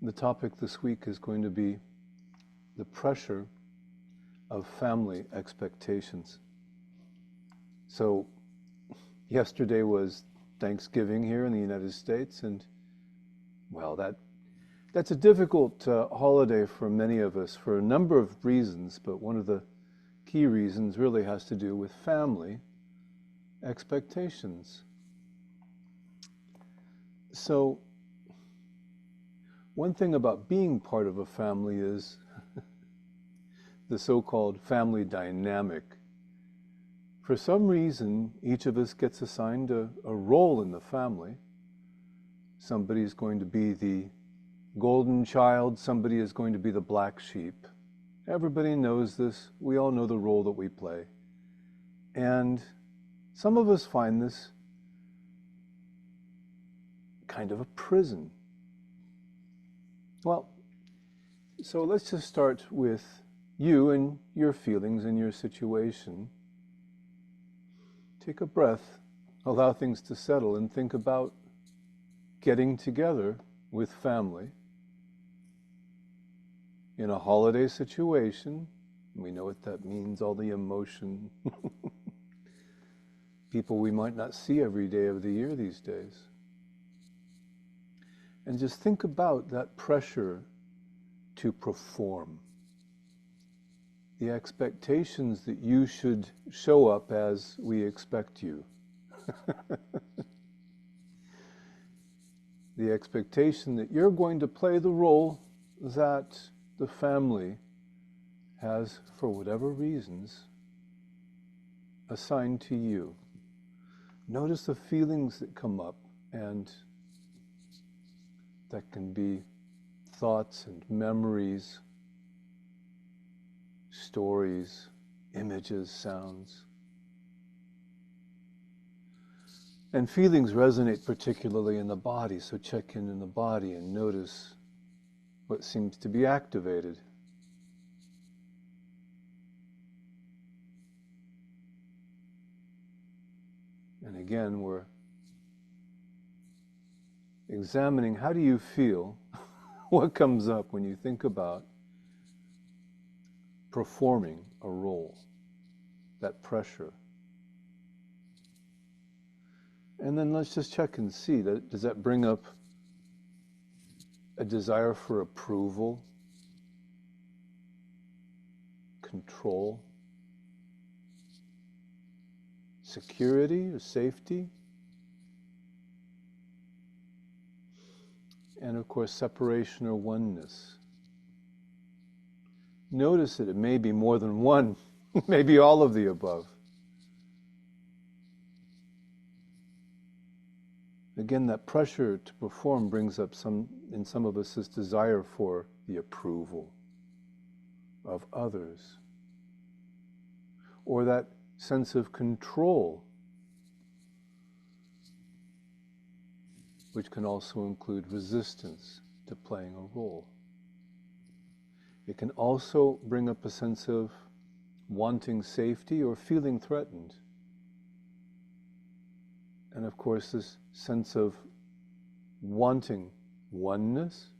The topic this week is going to be the pressure of family expectations. So, yesterday was Thanksgiving here in the United States, and well, that's a difficult holiday for many of us for a number of reasons, but one of the key reasons really has to do with family expectations. So, one thing about being part of a family is the so-called family dynamic. For some reason, each of us gets assigned a role in the family. Somebody is going to be the golden child, somebody is going to be the black sheep. Everybody knows this. We all know the role that we play. And some of us find this kind of a prison. Well, so let's just start with you and your feelings and your situation. Take a breath, allow things to settle, and think about getting together with family in a holiday situation. We know what that means, all the emotion. People we might not see every day of the year these days. And just think about that pressure to perform. The expectations that you should show up as we expect you. The expectation that you're going to play the role that the family has, for whatever reasons, assigned to you. Notice the feelings that come up, and that can be thoughts and memories, stories, images, sounds. And feelings resonate particularly in the body, so check in the body and notice what seems to be activated. And again, we're examining how do you feel, what comes up when you think about performing a role, that pressure. And then let's just check and see, does that bring up a desire for approval, control, security or safety? And of course, separation or oneness. Notice that it may be more than one, maybe all of the above. Again, that pressure to perform brings up in some of us this desire for the approval of others, or that sense of control, which can also include resistance to playing a role. It can also bring up a sense of wanting safety or feeling threatened. And of course, this sense of wanting oneness,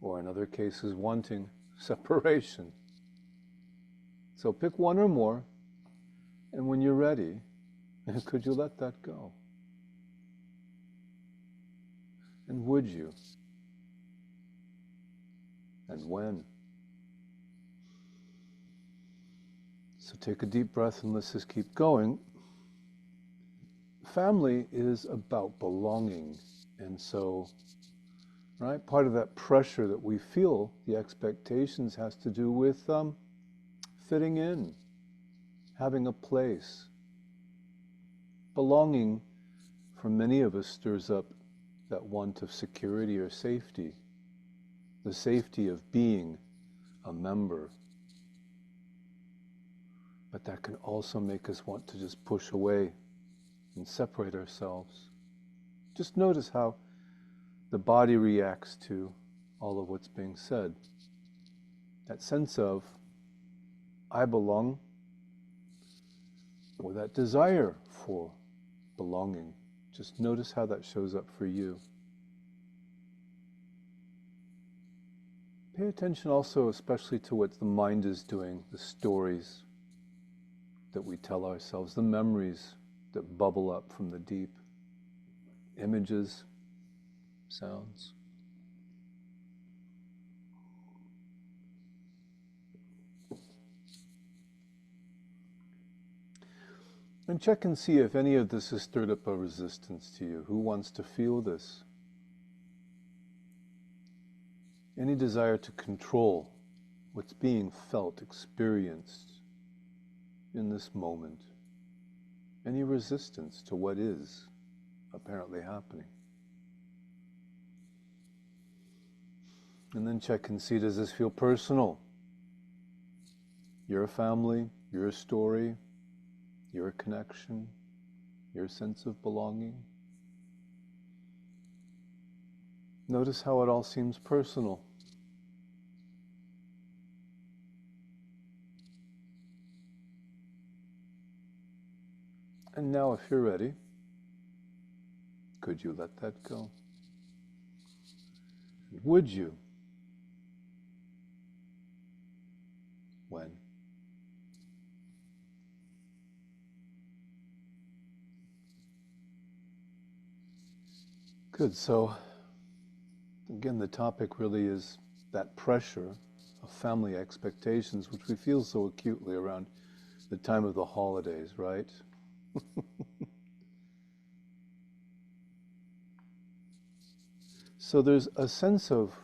or in other cases, wanting separation. So pick one or more, and when you're ready, could you let that go? And would you? And when? So take a deep breath and let's just keep going. Family is about belonging, and so, right, part of that pressure that we feel, the expectations, has to do with fitting in, having a place. Belonging, for many of us, stirs up that want of security or safety, the safety of being a member. But that can also make us want to just push away and separate ourselves. Just notice how the body reacts to all of what's being said. That sense of, I belong, or that desire for belonging. Just notice how that shows up for you. Pay attention also especially to what the mind is doing, the stories that we tell ourselves, the memories that bubble up from the deep, images, sounds. And check and see if any of this has stirred up a resistance to you. Who wants to feel this? Any desire to control what's being felt, experienced in this moment? Any resistance to what is apparently happening? And then check and see, does this feel personal? Your family, your story, your connection, your sense of belonging? Notice how it all seems personal. And now, if you're ready, could you let that go? Would you? When? Good. So, again, the topic really is that pressure of family expectations, which we feel so acutely around the time of the holidays, right? So there's a sense of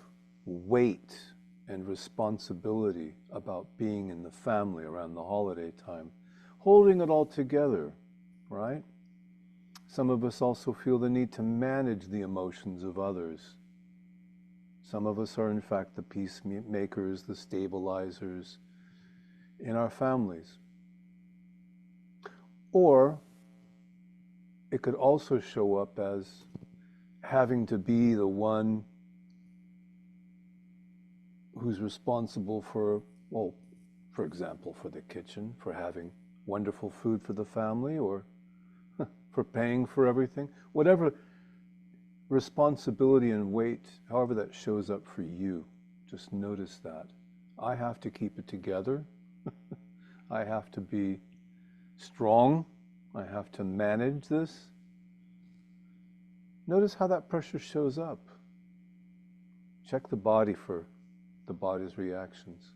weight and responsibility about being in the family around the holiday time, holding it all together, right? Some of us also feel the need to manage the emotions of others. Some of us are, in fact, the peacemakers, the stabilizers in our families. Or it could also show up as having to be the one who's responsible for, well, for example, for the kitchen, for having wonderful food for the family, or for paying for everything. Whatever responsibility and weight, however that shows up for you, just notice that. I have to keep it together. I have to be strong. I have to manage this. Notice how that pressure shows up. Check the body for the body's reactions.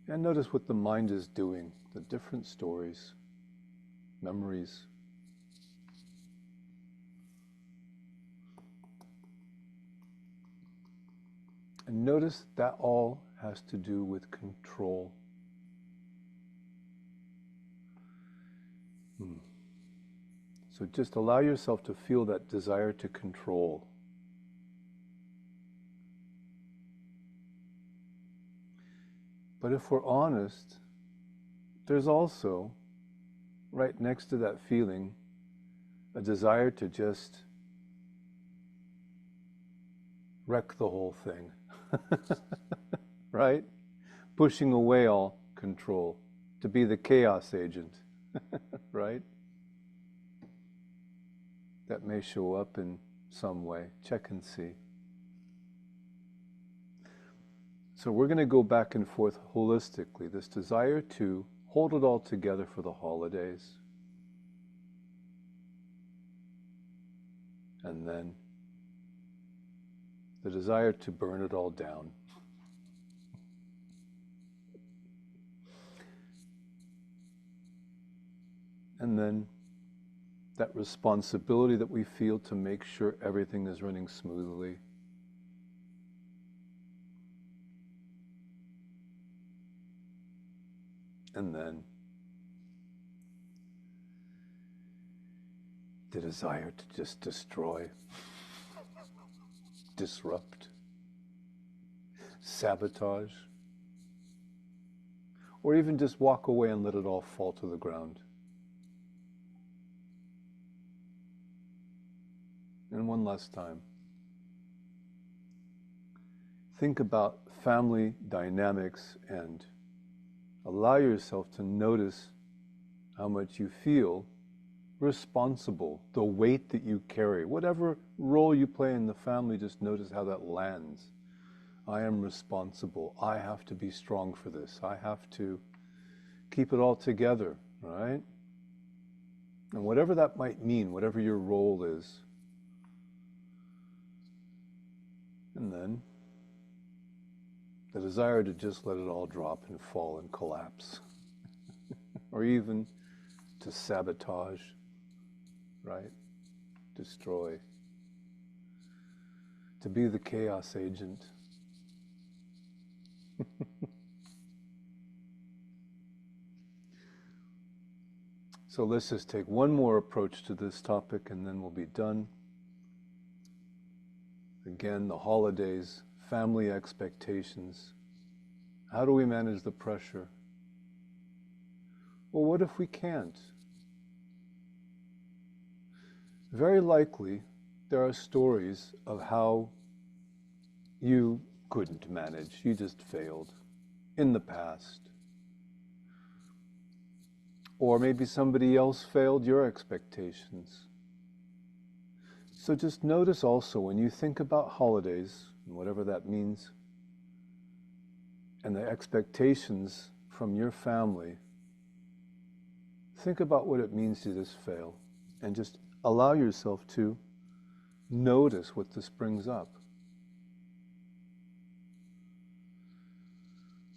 And notice what the mind is doing, the different stories, memories. And notice that all has to do with control. So just allow yourself to feel that desire to control. But if we're honest, there's also, right next to that feeling, a desire to just wreck the whole thing. Right? Pushing away all control, to be the chaos agent. Right? That may show up in some way. Check and see. So we're going to go back and forth holistically. This desire to hold it all together for the holidays. And then the desire to burn it all down. And then that responsibility that we feel to make sure everything is running smoothly. And then the desire to just destroy, disrupt, sabotage, or even just walk away and let it all fall to the ground. And one last time, think about family dynamics and allow yourself to notice how much you feel responsible, the weight that you carry. Whatever role you play in the family, just notice how that lands. I am responsible. I have to be strong for this. I have to keep it all together, right? And whatever that might mean, whatever your role is. And then the desire to just let it all drop and fall and collapse. Or even to sabotage, right? Destroy. To be the chaos agent. So let's just take one more approach to this topic and then we'll be done. Again, the holidays, family expectations. How do we manage the pressure? Well, what if we can't? Very likely, there are stories of how you couldn't manage, you just failed in the past. Or maybe somebody else failed your expectations. So just notice also when you think about holidays, and whatever that means, and the expectations from your family, think about what it means to just fail, and just allow yourself to notice what this brings up.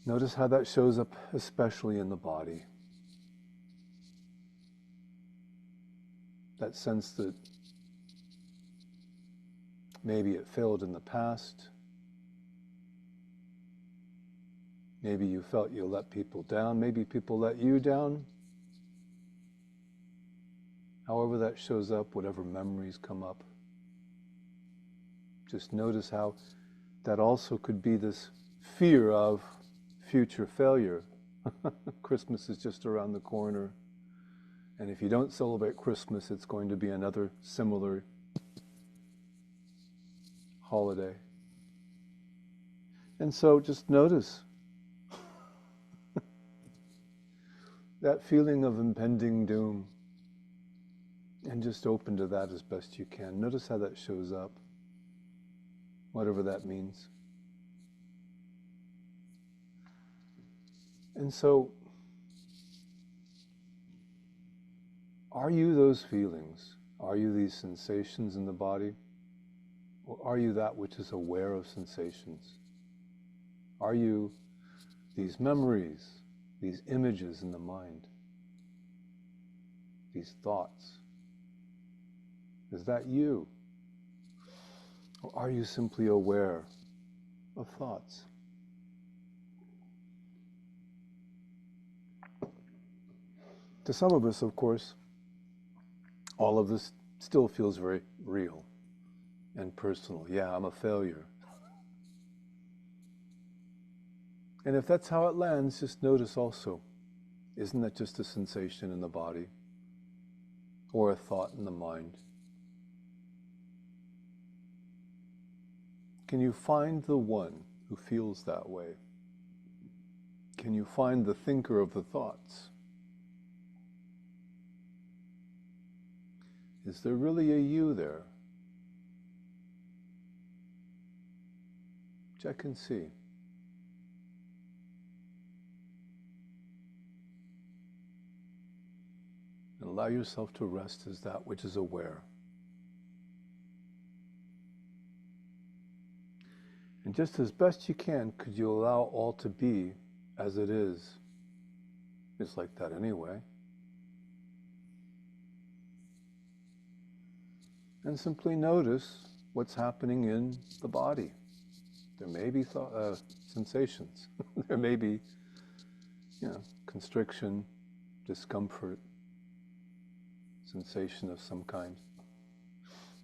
Notice how that shows up, especially in the body. That sense that maybe it failed in the past. Maybe you felt you let people down. Maybe people let you down. However that shows up, whatever memories come up. Just notice how that also could be this fear of future failure. Christmas is just around the corner. And if you don't celebrate Christmas, it's going to be another similar holiday. And so just notice that feeling of impending doom and just open to that as best you can. Notice how that shows up, whatever that means. And so, are you those feelings? Are you these sensations in the body? Or are you that which is aware of sensations? Are you these memories, these images in the mind, these thoughts? Is that you? Or are you simply aware of thoughts? To some of us, of course, all of this still feels very real and personal. Yeah, I'm a failure. And if that's how it lands, just notice also, isn't that just a sensation in the body or a thought in the mind? Can you find the one who feels that way? Can you find the thinker of the thoughts? Is there really a you there? Check and see. And allow yourself to rest as that which is aware. And just as best you can, could you allow all to be as it is? It's like that anyway. And simply notice what's happening in the body. There may be sensations. There may be, constriction, discomfort, sensation of some kind.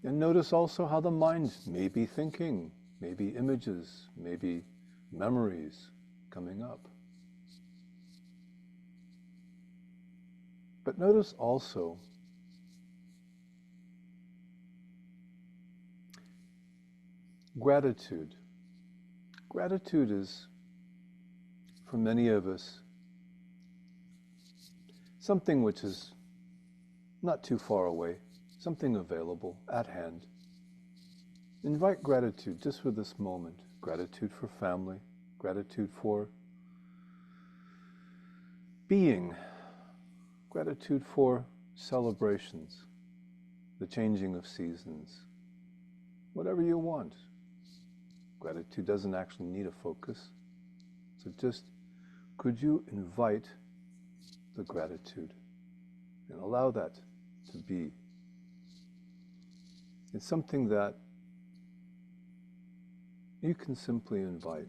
And notice also how the mind may be thinking, maybe images, maybe memories coming up. But notice also gratitude. Gratitude is, for many of us, something which is not too far away, something available, at hand. Invite gratitude just for this moment. Gratitude for family, gratitude for being, gratitude for celebrations, the changing of seasons, whatever you want. Gratitude doesn't actually need a focus. So just, could you invite the gratitude and allow that to be? It's something that you can simply invite.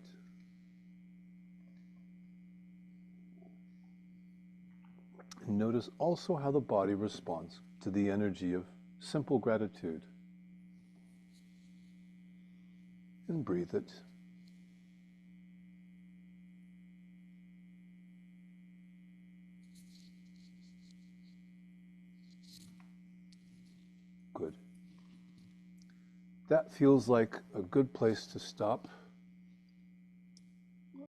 And notice also how the body responds to the energy of simple gratitude. And breathe it. Good. That feels like a good place to stop.